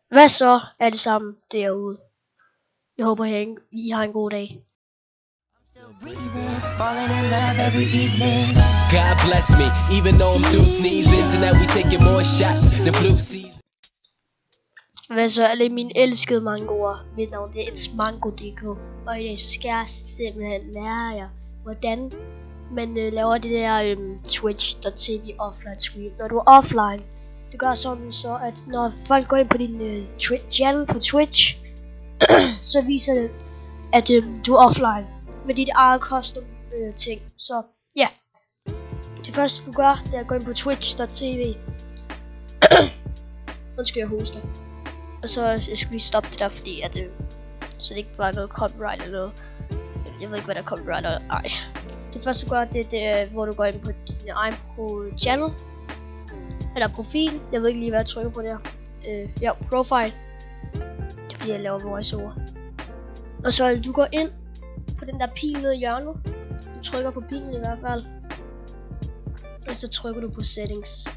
Hvad så alle sammen derude? Jeg håber I har en god dag. God bless me, even though I'm through sneezing. Tonight we taking more shots, the flu season. Hvad så alle mine elskede mangoer? Mit navn det er etsmango.dk, og i dag så skal jeg simpelthen lære jer, hvordan man laver det der twitch.tv offline screen. Når du er offline, det gør sådan så, at når folk går ind på din channel på Twitch, så viser det, at du er offline med dit eget custom ting. Så ja, det første du gør, det er at gå ind på twitch.tv. Undskyld, jeg hoster. Og så jeg skal lige stoppe det der, fordi at så det ikke bare er noget copyright eller noget. Jeg ved ikke hvad der er copyright eller ej. Det første du gør, det er hvor du går ind på din egen channel eller profil. Jeg ved ikke lige hvad jeg trykker på der. Ja, profile. Det er fordi jeg laver voiceover. Og så du går ind på den der pil nede i hjørnet. Du trykker på pilen i hvert fald. Og så trykker du på settings.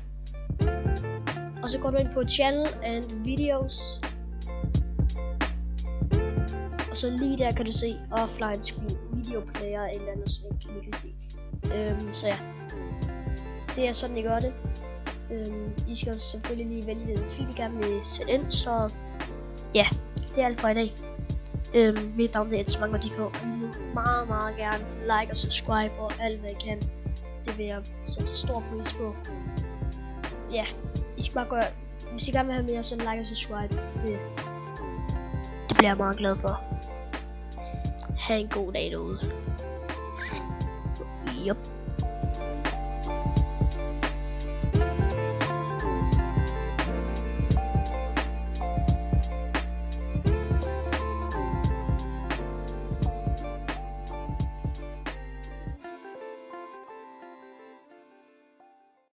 Og så går du ind på channel and videos. Og så lige der kan du se offline screen, video player eller andet, som I kan se. Så ja, det er sådan I gør det. I skal selvfølgelig lige vælge den fil, I gerne vil sætte ind. Så ja, det er alt for i dag. Mit navn er etsmango.dk, og I må meget gerne like og subscribe og alt hvad I kan. Det vil jeg sætte stor pris på. Ja, I skal bare gøre, hvis I gerne vil have mere, så like og subscribe. Det bliver jeg meget glad for. Ha' en god dag derude. Yup.